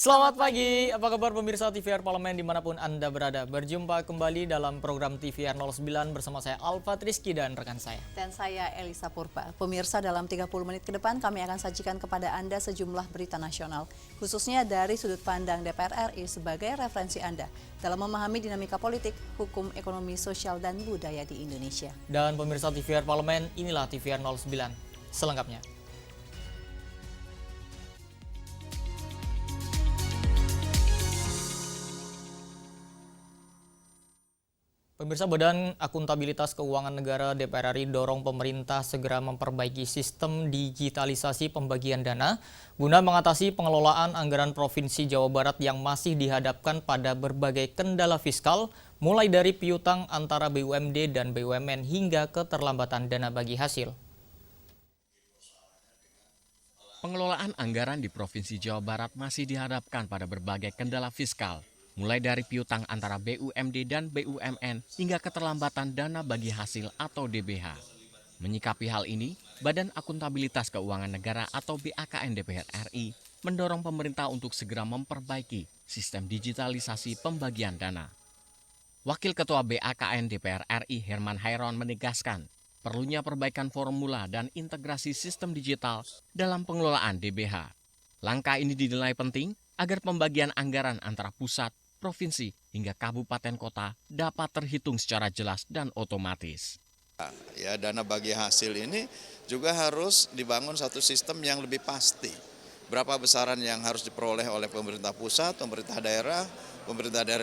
Selamat pagi, apa kabar pemirsa TVR Parlemen dimanapun Anda berada. Berjumpa kembali dalam program TVR 09 bersama saya Alfa Rizky dan rekan saya. Dan saya Elisa Purba. Pemirsa, dalam 30 menit ke depan kami akan sajikan kepada Anda sejumlah berita nasional, khususnya dari sudut pandang DPR RI sebagai referensi Anda dalam memahami dinamika politik, hukum, ekonomi, sosial, dan budaya di Indonesia. Dan pemirsa TVR Parlemen, inilah TVR 09 selengkapnya. Pemirsa, Badan Akuntabilitas Keuangan Negara DPR RI dorong pemerintah segera memperbaiki sistem digitalisasi pembagian dana guna mengatasi pengelolaan anggaran Provinsi Jawa Barat yang masih dihadapkan pada berbagai kendala fiskal, mulai dari piutang antara BUMD dan BUMN hingga keterlambatan dana bagi hasil. Pengelolaan anggaran di Provinsi Jawa Barat masih dihadapkan pada berbagai kendala fiskal, mulai dari piutang antara BUMD dan BUMN hingga keterlambatan dana bagi hasil atau DBH. Menyikapi hal ini, Badan Akuntabilitas Keuangan Negara atau BAKN DPR RI mendorong pemerintah untuk segera memperbaiki sistem digitalisasi pembagian dana. Wakil Ketua BAKN DPR RI Herman Hairon menegaskan, perlunya perbaikan formula dan integrasi sistem digital dalam pengelolaan DBH. Langkah ini dinilai penting agar pembagian anggaran antara pusat, provinsi, hingga kabupaten kota dapat terhitung secara jelas dan otomatis. Ya, dana bagi hasil ini juga harus dibangun satu sistem yang lebih pasti. Berapa besaran yang harus diperoleh oleh pemerintah pusat, pemerintah daerah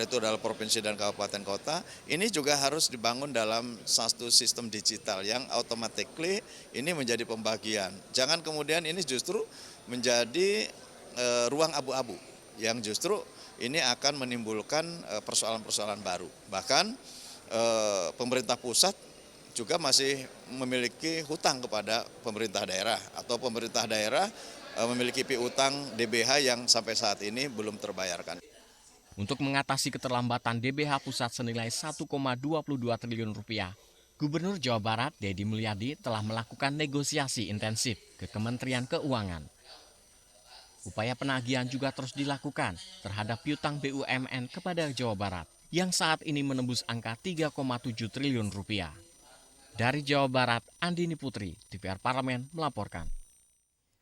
itu adalah provinsi dan kabupaten kota. Ini juga harus dibangun dalam satu sistem digital yang automatically ini menjadi pembagian. Jangan kemudian ini justru menjadi ruang abu-abu yang justru ini akan menimbulkan persoalan-persoalan baru. Bahkan pemerintah pusat juga masih memiliki hutang kepada pemerintah daerah atau pemerintah daerah memiliki piutang DBH yang sampai saat ini belum terbayarkan. Untuk mengatasi keterlambatan DBH pusat senilai 1,22 triliun rupiah, Gubernur Jawa Barat Deddy Mulyadi telah melakukan negosiasi intensif ke Kementerian Keuangan. Upaya penagihan juga terus dilakukan terhadap piutang BUMN kepada Jawa Barat yang saat ini menembus angka 3,7 triliun rupiah. Dari Jawa Barat, Andini Putri, TVR Parlemen melaporkan.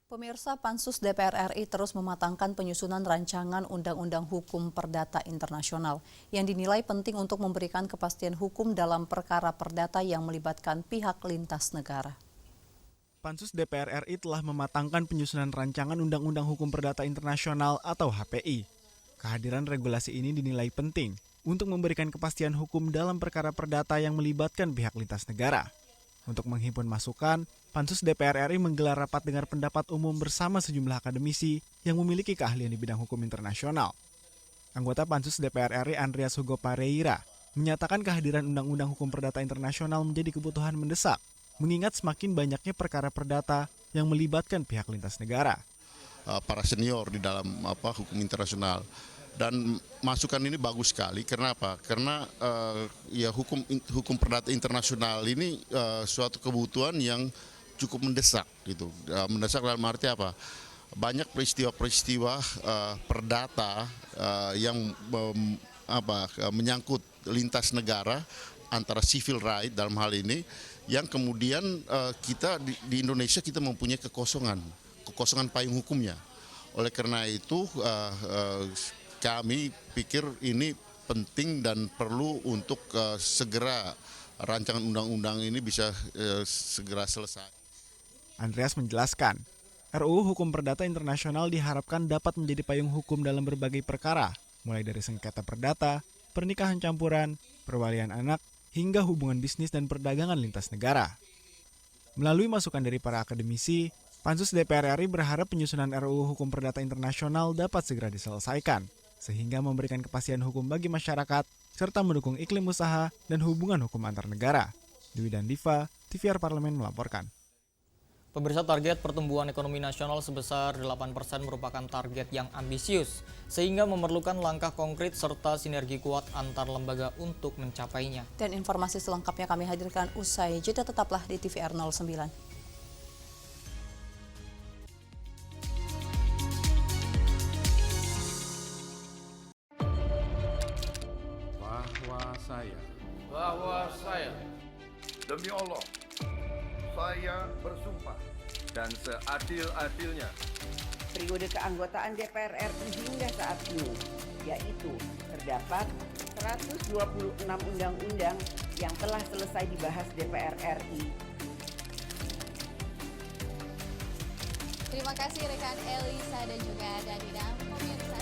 Pemirsa, Pansus DPR RI terus mematangkan penyusunan rancangan Undang-Undang Hukum Perdata Internasional yang dinilai penting untuk memberikan kepastian hukum dalam perkara perdata yang melibatkan pihak lintas negara. Pansus DPR RI telah mematangkan penyusunan rancangan Undang-Undang Hukum Perdata Internasional atau HPI. Kehadiran regulasi ini dinilai penting untuk memberikan kepastian hukum dalam perkara perdata yang melibatkan pihak lintas negara. Untuk menghimpun masukan, Pansus DPR RI menggelar rapat dengar pendapat umum bersama sejumlah akademisi yang memiliki keahlian di bidang hukum internasional. Anggota Pansus DPR RI Andreas Hugo Pareira menyatakan kehadiran Undang-Undang Hukum Perdata Internasional menjadi kebutuhan mendesak, mengingat semakin banyaknya perkara perdata yang melibatkan pihak lintas negara. Para senior di dalam hukum internasional, dan masukan ini bagus sekali. Kenapa? Karena hukum perdata internasional ini suatu kebutuhan yang cukup mendesak gitu. Mendesak dalam arti apa? Banyak peristiwa-peristiwa perdata yang menyangkut lintas negara antara civil right dalam hal ini, yang kemudian kita di Indonesia kita mempunyai kekosongan payung hukumnya. Oleh karena itu kami pikir ini penting dan perlu untuk segera rancangan undang-undang ini bisa segera selesai. Andreas menjelaskan, RUU Hukum Perdata Internasional diharapkan dapat menjadi payung hukum dalam berbagai perkara, mulai dari sengketa perdata, pernikahan campuran, perwalian anak, hingga hubungan bisnis dan perdagangan lintas negara. Melalui masukan dari para akademisi, Pansus DPR RI berharap penyusunan RUU Hukum Perdata Internasional dapat segera diselesaikan, sehingga memberikan kepastian hukum bagi masyarakat, serta mendukung iklim usaha dan hubungan hukum antar negara. Dwi dan Diva, TVR Parlemen melaporkan. Pemirsa, target pertumbuhan ekonomi nasional sebesar 8% merupakan target yang ambisius, sehingga memerlukan langkah konkret serta sinergi kuat antar lembaga untuk mencapainya. Dan informasi selengkapnya kami hadirkan usai jeda, tetaplah di TVR 09. bahwa saya, demi Allah, saya bersumpah dan seadil-adilnya periode keanggotaan DPR RI hingga saat ini, yaitu terdapat 126 undang-undang yang telah selesai dibahas DPR RI. Terima kasih rekan Elisa dan juga Danida. Pemirsa,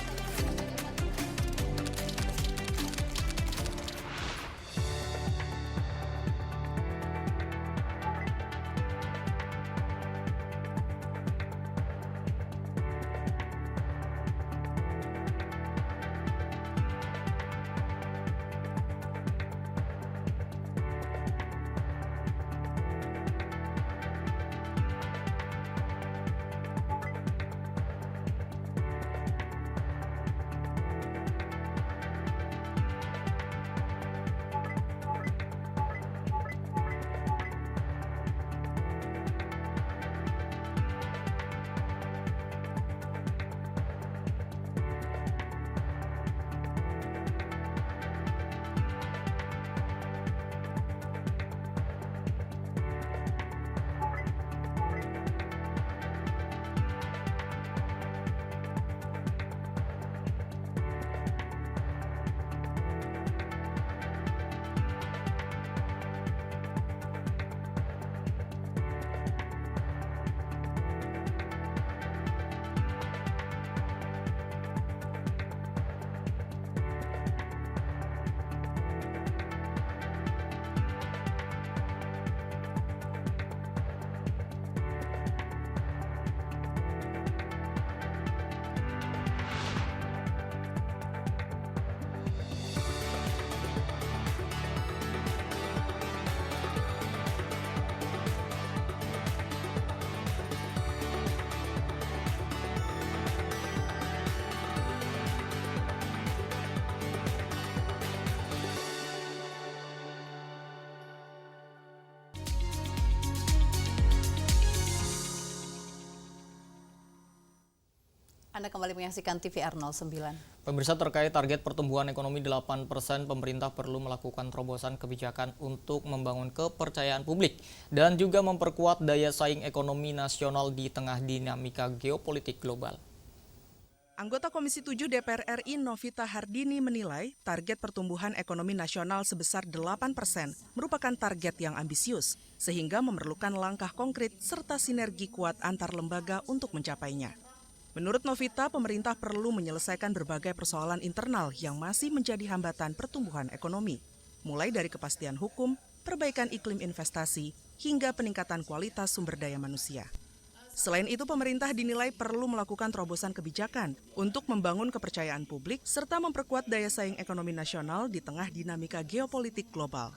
Anda kembali menyaksikan TVR 09. Pemirsa, terkait target pertumbuhan ekonomi 8%, pemerintah perlu melakukan terobosan kebijakan untuk membangun kepercayaan publik dan juga memperkuat daya saing ekonomi nasional di tengah dinamika geopolitik global. Anggota Komisi 7 DPR RI Novita Hardini menilai target pertumbuhan ekonomi nasional sebesar 8% merupakan target yang ambisius, sehingga memerlukan langkah konkret serta sinergi kuat antar lembaga untuk mencapainya. Menurut Novita, pemerintah perlu menyelesaikan berbagai persoalan internal yang masih menjadi hambatan pertumbuhan ekonomi, mulai dari kepastian hukum, perbaikan iklim investasi, hingga peningkatan kualitas sumber daya manusia. Selain itu, pemerintah dinilai perlu melakukan terobosan kebijakan untuk membangun kepercayaan publik serta memperkuat daya saing ekonomi nasional di tengah dinamika geopolitik global.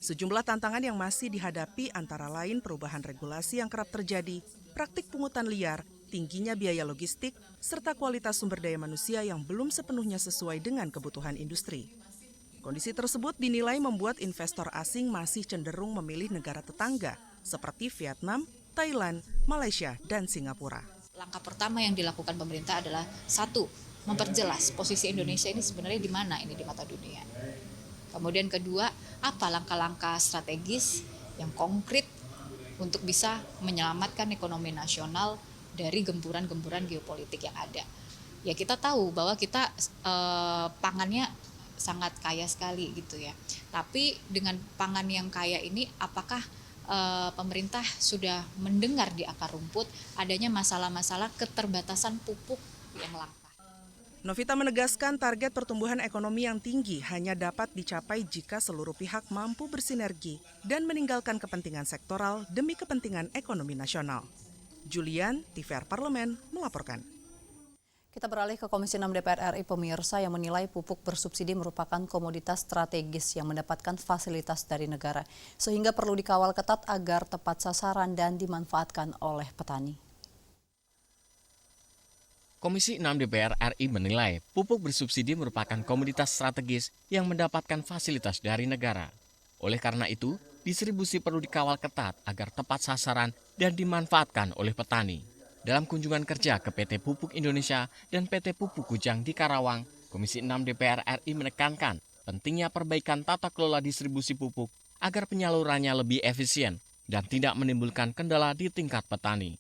Sejumlah tantangan yang masih dihadapi antara lain perubahan regulasi yang kerap terjadi, praktik pungutan liar, tingginya biaya logistik, serta kualitas sumber daya manusia yang belum sepenuhnya sesuai dengan kebutuhan industri. Kondisi tersebut dinilai membuat investor asing masih cenderung memilih negara tetangga seperti Vietnam, Thailand, Malaysia, dan Singapura. Langkah pertama yang dilakukan pemerintah adalah satu, memperjelas posisi Indonesia ini sebenarnya di mana ini di mata dunia. Kemudian kedua, apa langkah-langkah strategis yang konkret untuk bisa menyelamatkan ekonomi nasional dari gempuran-gempuran geopolitik yang ada. Ya kita tahu bahwa kita pangannya sangat kaya sekali gitu ya. Tapi dengan pangan yang kaya ini apakah pemerintah sudah mendengar di akar rumput adanya masalah-masalah keterbatasan pupuk yang langka? Novita menegaskan target pertumbuhan ekonomi yang tinggi hanya dapat dicapai jika seluruh pihak mampu bersinergi dan meninggalkan kepentingan sektoral demi kepentingan ekonomi nasional. Julian, TVR Parlemen, melaporkan. Kita beralih ke Komisi 6 DPR RI, pemirsa, yang menilai pupuk bersubsidi merupakan komoditas strategis yang mendapatkan fasilitas dari negara, sehingga perlu dikawal ketat agar tepat sasaran dan dimanfaatkan oleh petani. Komisi 6 DPR RI menilai pupuk bersubsidi merupakan komoditas strategis yang mendapatkan fasilitas dari negara. Oleh karena itu, distribusi perlu dikawal ketat agar tepat sasaran dan dimanfaatkan oleh petani. Dalam kunjungan kerja ke PT Pupuk Indonesia dan PT Pupuk Kujang di Karawang, Komisi 6 DPR RI menekankan pentingnya perbaikan tata kelola distribusi pupuk agar penyalurannya lebih efisien dan tidak menimbulkan kendala di tingkat petani.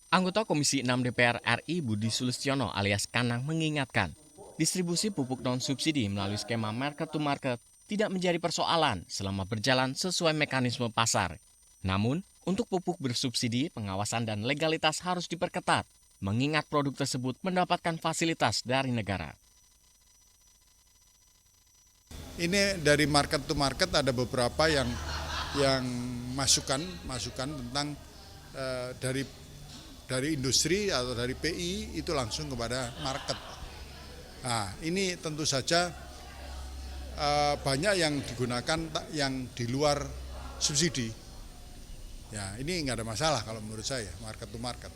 Anggota Komisi 6 DPR RI Budi Sulistiono alias Kanang mengingatkan, distribusi pupuk non-subsidi melalui skema market to market tidak menjadi persoalan selama berjalan sesuai mekanisme pasar. Namun, untuk pupuk bersubsidi, pengawasan dan legalitas harus diperketat, mengingat produk tersebut mendapatkan fasilitas dari negara. Ini dari market to market ada beberapa yang masukan tentang dari industri atau dari PI itu langsung kepada market. Nah, ini tentu saja banyak yang digunakan yang di luar subsidi. Ya, ini nggak ada masalah kalau menurut saya, market to market.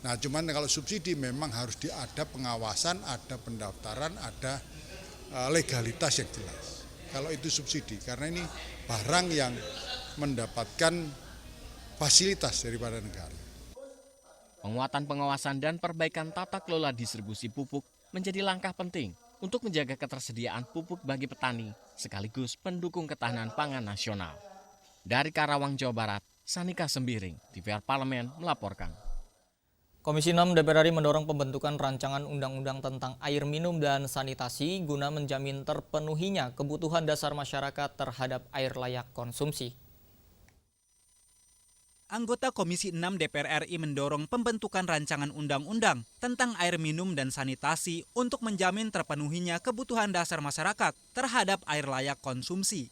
Nah, cuman kalau subsidi memang harus ada pengawasan, ada pendaftaran, ada legalitas yang jelas. Kalau itu subsidi, karena ini barang yang mendapatkan fasilitas daripada negara. Penguatan pengawasan dan perbaikan tata kelola distribusi pupuk menjadi langkah penting untuk menjaga ketersediaan pupuk bagi petani, sekaligus pendukung ketahanan pangan nasional. Dari Karawang, Jawa Barat, Sanika Sembiring, TVR Parlemen melaporkan. Komisi 6 DPR RI mendorong pembentukan rancangan undang-undang tentang air minum dan sanitasi guna menjamin terpenuhinya kebutuhan dasar masyarakat terhadap air layak konsumsi. Anggota Komisi 6 DPR RI mendorong pembentukan rancangan undang-undang tentang air minum dan sanitasi untuk menjamin terpenuhinya kebutuhan dasar masyarakat terhadap air layak konsumsi.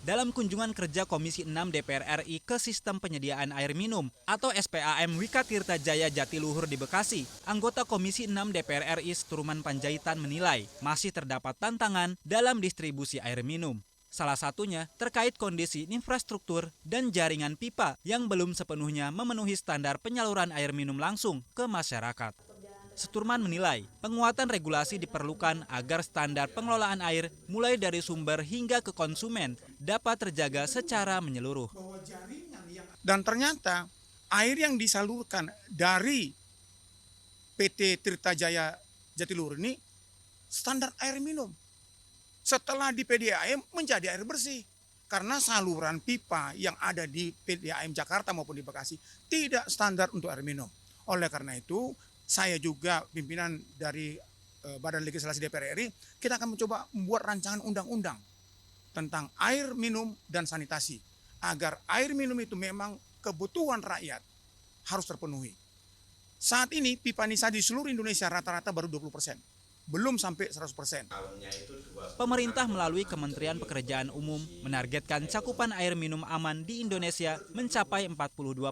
Dalam kunjungan kerja Komisi 6 DPR RI ke Sistem Penyediaan Air Minum atau SPAM Wika Tirta Jaya Jatiluhur di Bekasi, anggota Komisi 6 DPR RI Seturuman Panjaitan menilai masih terdapat tantangan dalam distribusi air minum. Salah satunya terkait kondisi infrastruktur dan jaringan pipa yang belum sepenuhnya memenuhi standar penyaluran air minum langsung ke masyarakat. Seturman menilai penguatan regulasi diperlukan agar standar pengelolaan air mulai dari sumber hingga ke konsumen dapat terjaga secara menyeluruh. Dan ternyata air yang disalurkan dari PT Tirta Jaya Jatiluhur ini standar air minum. Setelah di PDAM menjadi air bersih. Karena saluran pipa yang ada di PDAM Jakarta maupun di Bekasi tidak standar untuk air minum. Oleh karena itu, saya juga pimpinan dari Badan Legislasi DPR RI, kita akan mencoba membuat rancangan undang-undang tentang air minum dan sanitasi. Agar air minum itu memang kebutuhan rakyat harus terpenuhi. Saat ini pipa Nisa di seluruh Indonesia rata-rata baru 20%. Belum sampai 100%. Pemerintah melalui Kementerian Pekerjaan Umum menargetkan cakupan air minum aman di Indonesia mencapai 42%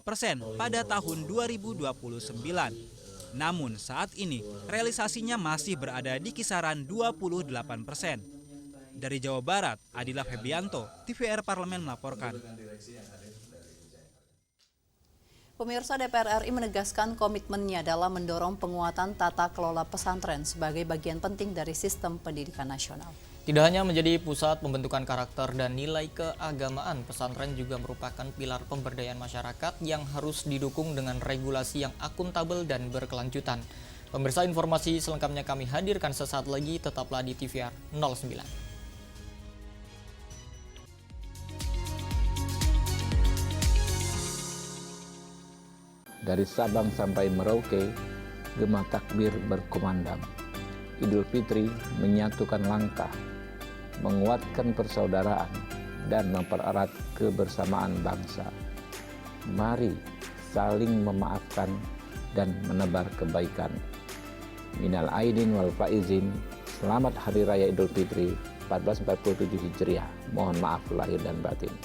pada tahun 2029. Namun saat ini realisasinya masih berada di kisaran 28%. Dari Jawa Barat, Adila Febianto, TVR Parlemen melaporkan. Pemirsa, DPR RI menegaskan komitmennya dalam mendorong penguatan tata kelola pesantren sebagai bagian penting dari sistem pendidikan nasional. Tidak hanya menjadi pusat pembentukan karakter dan nilai keagamaan, pesantren juga merupakan pilar pemberdayaan masyarakat yang harus didukung dengan regulasi yang akuntabel dan berkelanjutan. Pemirsa, informasi selengkapnya kami hadirkan sesaat lagi, tetaplah di TVR 09. Dari Sabang sampai Merauke, gema takbir berkumandang. Idul Fitri menyatukan langkah, menguatkan persaudaraan, dan mempererat kebersamaan bangsa. Mari saling memaafkan dan menebar kebaikan. Minal aidin wal faizin, selamat Hari Raya Idul Fitri 1447 Hijriah. Mohon maaf lahir dan batin.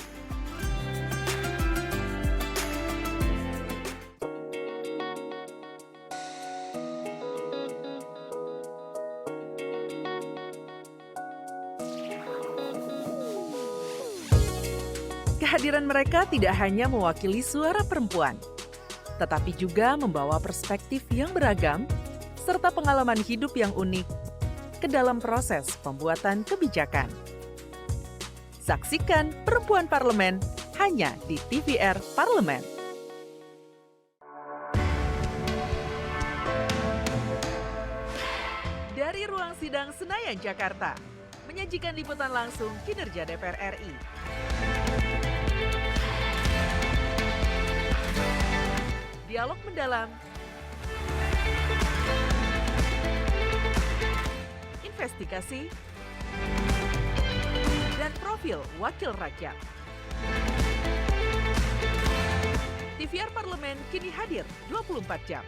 Kehadiran mereka tidak hanya mewakili suara perempuan, tetapi juga membawa perspektif yang beragam serta pengalaman hidup yang unik ke dalam proses pembuatan kebijakan. Saksikan Perempuan Parlemen hanya di TVR Parlemen. Dari ruang sidang Senayan, Jakarta, menyajikan liputan langsung kinerja DPR RI. Dialog mendalam, investigasi, dan profil wakil rakyat. TVR Parlemen kini hadir 24 jam.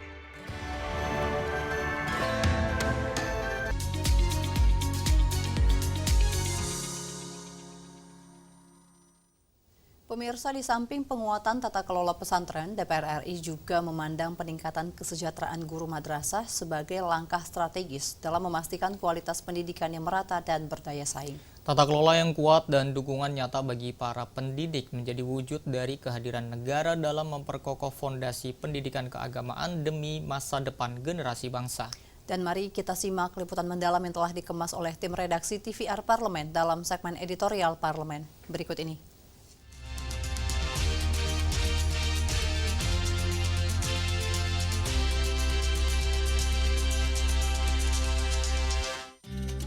Pemirsa, di samping penguatan tata kelola pesantren, DPR RI juga memandang peningkatan kesejahteraan guru madrasah sebagai langkah strategis dalam memastikan kualitas pendidikan yang merata dan berdaya saing. Tata kelola yang kuat dan dukungan nyata bagi para pendidik menjadi wujud dari kehadiran negara dalam memperkokoh fondasi pendidikan keagamaan demi masa depan generasi bangsa. Dan mari kita simak liputan mendalam yang telah dikemas oleh tim redaksi TVR Parlemen dalam segmen editorial Parlemen. Berikut ini.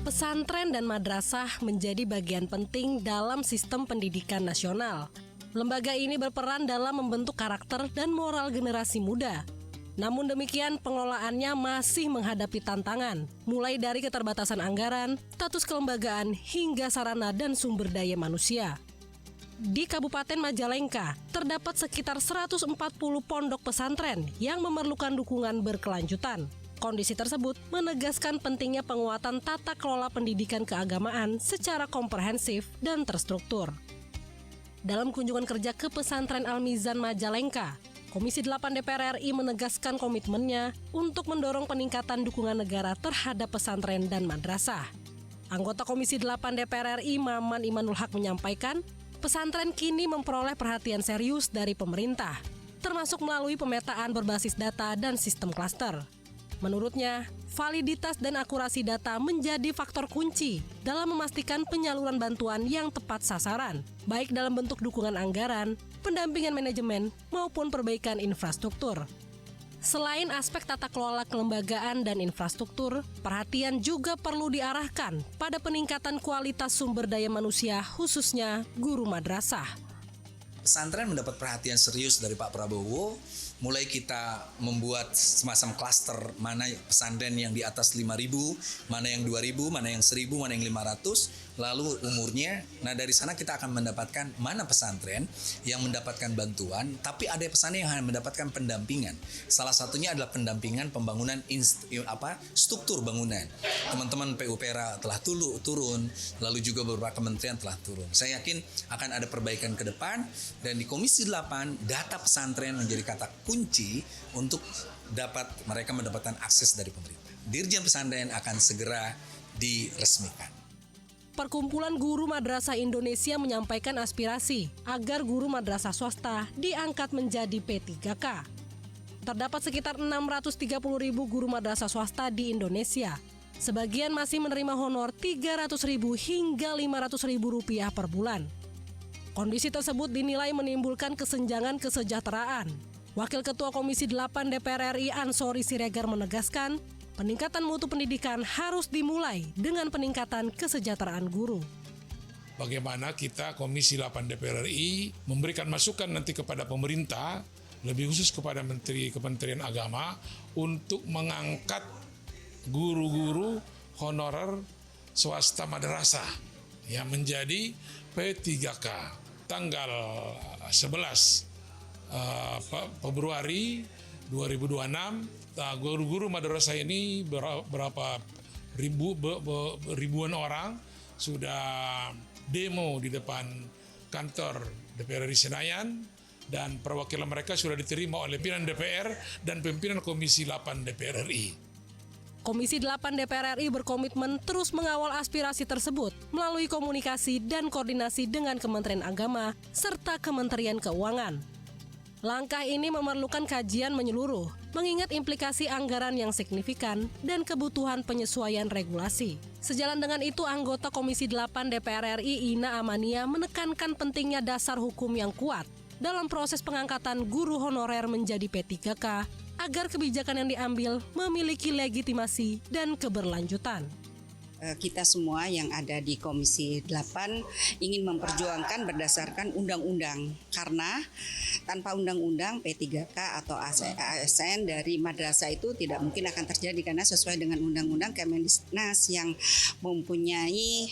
Pesantren dan madrasah menjadi bagian penting dalam sistem pendidikan nasional. Lembaga ini berperan dalam membentuk karakter dan moral generasi muda. Namun demikian, pengelolaannya masih menghadapi tantangan, mulai dari keterbatasan anggaran, status kelembagaan, hingga sarana dan sumber daya manusia. Di Kabupaten Majalengka, terdapat sekitar 140 pondok pesantren yang memerlukan dukungan berkelanjutan. Kondisi tersebut menegaskan pentingnya penguatan tata kelola pendidikan keagamaan secara komprehensif dan terstruktur. Dalam kunjungan kerja ke pesantren Al-Mizan Majalengka, Komisi 8 DPR RI menegaskan komitmennya untuk mendorong peningkatan dukungan negara terhadap pesantren dan madrasah. Anggota Komisi 8 DPR RI Maman Imanul Haq menyampaikan, pesantren kini memperoleh perhatian serius dari pemerintah, termasuk melalui pemetaan berbasis data dan sistem klaster. Menurutnya, validitas dan akurasi data menjadi faktor kunci dalam memastikan penyaluran bantuan yang tepat sasaran, baik dalam bentuk dukungan anggaran, pendampingan manajemen, maupun perbaikan infrastruktur. Selain aspek tata kelola kelembagaan dan infrastruktur, perhatian juga perlu diarahkan pada peningkatan kualitas sumber daya manusia, khususnya guru madrasah. Pesantren mendapat perhatian serius dari Pak Prabowo, mulai kita membuat semacam klaster mana pesantren yang di atas 5.000, mana yang 2.000, mana yang 1.000, mana yang 500, lalu umurnya. Nah dari sana kita akan mendapatkan mana pesantren yang mendapatkan bantuan, tapi ada pesantren yang hanya mendapatkan pendampingan. Salah satunya adalah pendampingan pembangunan struktur bangunan. Teman-teman PUPera telah turun, lalu juga beberapa kementerian telah turun. Saya yakin akan ada perbaikan ke depan. Dan di Komisi 8, data pesantren menjadi kata kunci untuk mereka mendapatkan akses dari pemerintah. Dirjen Pesantren akan segera diresmikan. Perkumpulan Guru Madrasah Indonesia menyampaikan aspirasi agar guru madrasah swasta diangkat menjadi P3K. Terdapat sekitar 630.000 guru madrasah swasta di Indonesia. Sebagian masih menerima honor Rp300.000 hingga Rp500.000 per bulan. Kondisi tersebut dinilai menimbulkan kesenjangan kesejahteraan. Wakil Ketua Komisi 8 DPR RI Ansori Siregar menegaskan, peningkatan mutu pendidikan harus dimulai dengan peningkatan kesejahteraan guru. Bagaimana kita Komisi 8 DPR RI memberikan masukan nanti kepada pemerintah, lebih khusus kepada Kementerian Agama, untuk mengangkat guru-guru honorer swasta madrasah yang menjadi P3K. Tanggal 11 Februari 2026, guru-guru madrasah ini ribuan orang sudah demo di depan kantor DPR RI Senayan, dan perwakilan mereka sudah diterima oleh pimpinan DPR dan pimpinan Komisi 8 DPR RI. Komisi 8 DPR RI berkomitmen terus mengawal aspirasi tersebut melalui komunikasi dan koordinasi dengan Kementerian Agama serta Kementerian Keuangan. Langkah ini memerlukan kajian menyeluruh, mengingat implikasi anggaran yang signifikan dan kebutuhan penyesuaian regulasi. Sejalan dengan itu, anggota Komisi 8 DPR RI Ina Amania menekankan pentingnya dasar hukum yang kuat dalam proses pengangkatan guru honorer menjadi P3K agar kebijakan yang diambil memiliki legitimasi dan keberlanjutan. kita semua yang ada di Komisi 8 ingin memperjuangkan berdasarkan undang-undang. Karena tanpa undang-undang P3K atau ASN dari madrasah itu tidak mungkin akan terjadi karena sesuai dengan undang-undang Kemendiknas yang mempunyai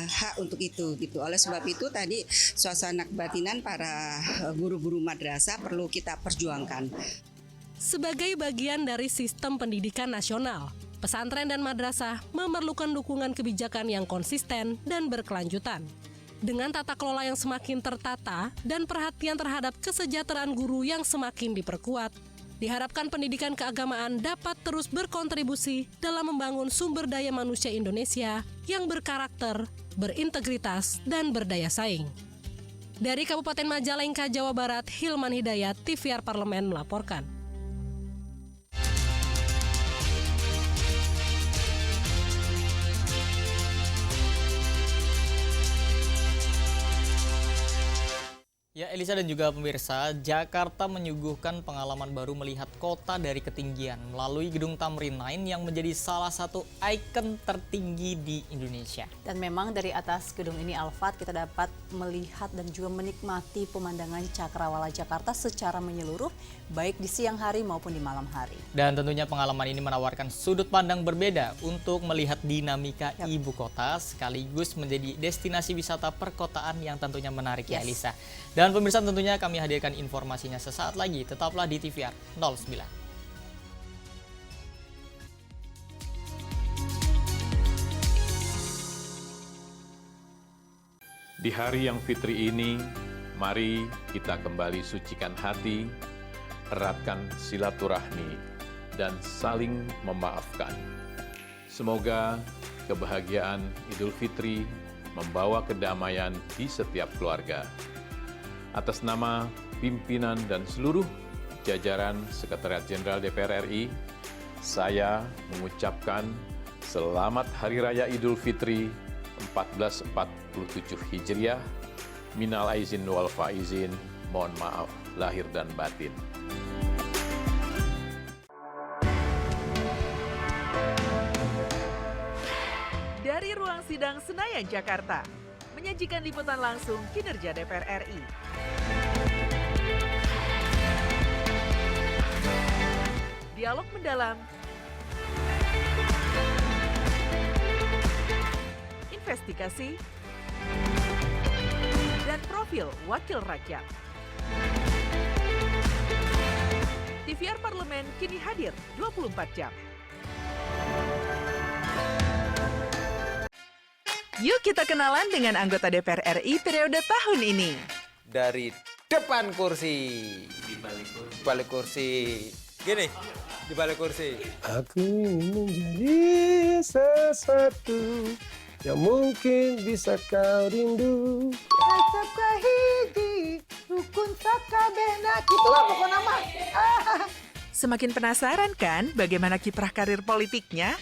hak untuk itu gitu. Oleh sebab itu tadi suasana kebatinan para guru-guru madrasah perlu kita perjuangkan. Sebagai bagian dari sistem pendidikan nasional, pesantren dan madrasah memerlukan dukungan kebijakan yang konsisten dan berkelanjutan. Dengan tata kelola yang semakin tertata dan perhatian terhadap kesejahteraan guru yang semakin diperkuat, diharapkan pendidikan keagamaan dapat terus berkontribusi dalam membangun sumber daya manusia Indonesia yang berkarakter, berintegritas, dan berdaya saing. Dari Kabupaten Majalengka, Jawa Barat, Hilman Hidayat, TVR Parlemen melaporkan. Ya, Elisa dan juga pemirsa, Jakarta menyuguhkan pengalaman baru melihat kota dari ketinggian melalui Gedung Tamrin 9 yang menjadi salah satu ikon tertinggi di Indonesia. Dan memang dari atas gedung ini, Alfat, kita dapat melihat dan juga menikmati pemandangan Cakrawala Jakarta secara menyeluruh, baik di siang hari maupun di malam hari. Dan tentunya pengalaman ini menawarkan sudut pandang berbeda untuk melihat dinamika ibu kota sekaligus menjadi destinasi wisata perkotaan yang tentunya menarik ya Elisa. Dan pemirsa, tentunya kami hadirkan informasinya sesaat lagi. Tetaplah di TVR 09. Di hari yang fitri ini, mari kita kembali sucikan hati, eratkan silaturahmi, dan saling memaafkan. Semoga kebahagiaan Idul Fitri membawa kedamaian di setiap keluarga. Atas nama pimpinan dan seluruh jajaran Sekretariat Jenderal DPR RI, saya mengucapkan Selamat Hari Raya Idul Fitri 1447 Hijriah. Minal aizin wal faizin, mohon maaf lahir dan batin. Dari ruang sidang Senayan, Jakarta, menyajikan liputan langsung kinerja DPR RI. Dialog mendalam, investigasi, dan profil wakil rakyat. TVR Parlemen kini hadir 24 jam. Yuk kita kenalan dengan anggota DPR RI periode tahun ini. Dari depan kursi. Di balik kursi. Gini, di balik kursi. Aku ingin menjadi sesuatu yang mungkin bisa kau rindu. Rukun sakabena. Itulah pokok nama. Semakin penasaran kan bagaimana kiprah karir politiknya?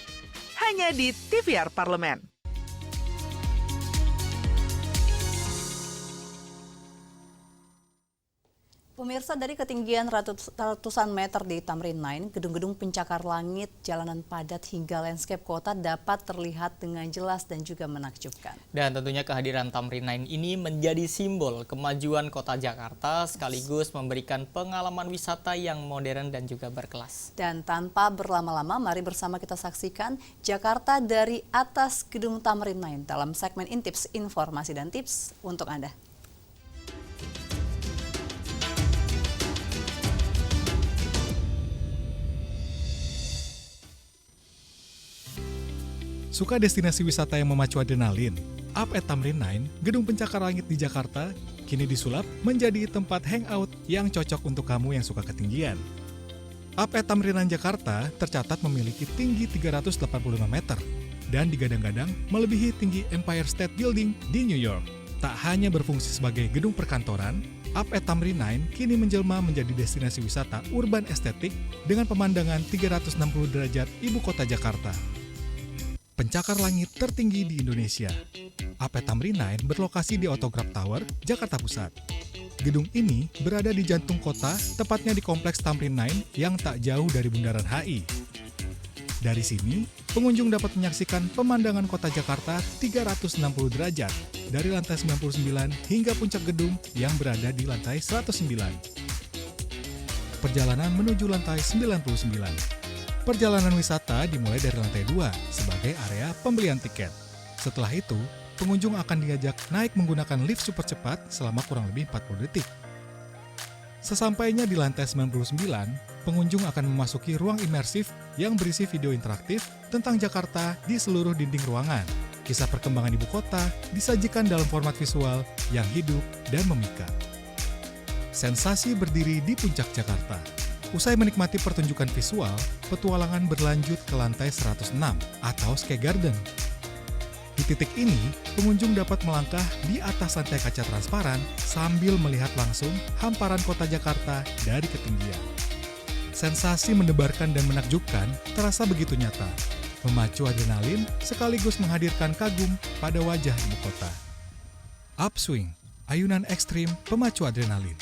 Hanya di TVR Parlemen. Pemirsa, dari ketinggian ratusan meter di Tamrin 9, gedung-gedung pencakar langit, jalanan padat hingga landscape kota dapat terlihat dengan jelas dan juga menakjubkan. Dan tentunya kehadiran Tamrin 9 ini menjadi simbol kemajuan kota Jakarta sekaligus memberikan pengalaman wisata yang modern dan juga berkelas. Dan tanpa berlama-lama, mari bersama kita saksikan Jakarta dari atas gedung Tamrin 9 dalam segmen Intips, informasi dan tips untuk Anda. Suka destinasi wisata yang memacu adrenalin? Up at Tamrin 9, gedung pencakar langit di Jakarta, kini disulap menjadi tempat hangout yang cocok untuk kamu yang suka ketinggian. Up at Tamrin 9 Jakarta tercatat memiliki tinggi 385 meter dan digadang-gadang melebihi tinggi Empire State Building di New York. Tak hanya berfungsi sebagai gedung perkantoran, Up at Tamrin 9 kini menjelma menjadi destinasi wisata urban estetik dengan pemandangan 360 derajat ibu kota Jakarta. Pencakar langit tertinggi di Indonesia. Up at Tamrin 9 berlokasi di Autograph Tower, Jakarta Pusat. Gedung ini berada di jantung kota, tepatnya di Kompleks Tamrin 9 yang tak jauh dari Bundaran HI. Dari sini, pengunjung dapat menyaksikan pemandangan kota Jakarta 360 derajat dari lantai 99 hingga puncak gedung yang berada di lantai 109. Perjalanan menuju lantai 99. Perjalanan wisata dimulai dari lantai 2 sebagai area pembelian tiket. Setelah itu, pengunjung akan diajak naik menggunakan lift super cepat selama kurang lebih 40 detik. Sesampainya di lantai 99, pengunjung akan memasuki ruang imersif yang berisi video interaktif tentang Jakarta di seluruh dinding ruangan. Kisah perkembangan ibu kota disajikan dalam format visual yang hidup dan memikat. Sensasi berdiri di puncak Jakarta. Usai menikmati pertunjukan visual, petualangan berlanjut ke lantai 106 atau Sky Garden. Di titik ini, pengunjung dapat melangkah di atas lantai kaca transparan sambil melihat langsung hamparan kota Jakarta dari ketinggian. Sensasi mendebarkan dan menakjubkan terasa begitu nyata, memacu adrenalin sekaligus menghadirkan kagum pada wajah ibu kota. Upswing, ayunan ekstrim pemacu adrenalin.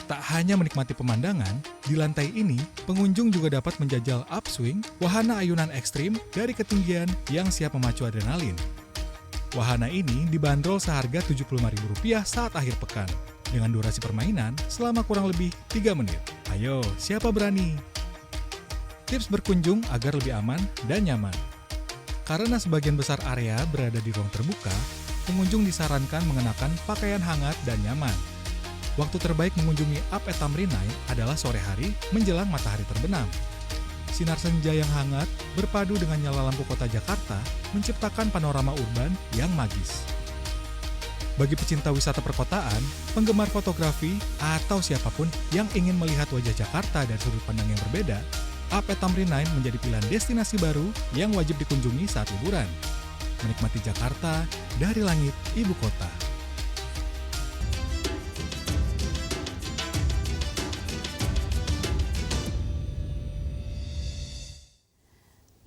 Tak hanya menikmati pemandangan, di lantai ini pengunjung juga dapat menjajal upswing, wahana ayunan ekstrim dari ketinggian yang siap memacu adrenalin. Wahana ini dibanderol seharga Rp75.000 saat akhir pekan, dengan durasi permainan selama kurang lebih 3 menit. Ayo, siapa berani? Tips berkunjung agar lebih aman dan nyaman. Karena sebagian besar area berada di ruang terbuka, pengunjung disarankan mengenakan pakaian hangat dan nyaman. Waktu terbaik mengunjungi Up at Tamrin Night adalah sore hari menjelang matahari terbenam. Sinar senja yang hangat berpadu dengan nyala lampu kota Jakarta menciptakan panorama urban yang magis. Bagi pecinta wisata perkotaan, penggemar fotografi, atau siapapun yang ingin melihat wajah Jakarta dari sudut pandang yang berbeda, Up at Tamrin Night menjadi pilihan destinasi baru yang wajib dikunjungi saat liburan. Menikmati Jakarta dari langit ibu kota.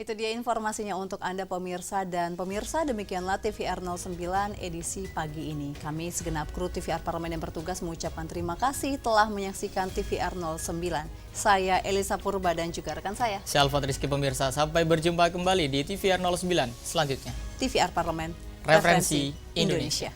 Itu dia informasinya untuk Anda pemirsa, dan pemirsa demikianlah TVR 09 edisi pagi ini. Kami segenap kru TVR Parlemen yang bertugas mengucapkan terima kasih telah menyaksikan TVR 09. Saya Elisa Purba dan juga rekan saya Syalfat Rizky. Pemirsa, sampai berjumpa kembali di TVR 09 selanjutnya. TVR Parlemen, Referensi Indonesia.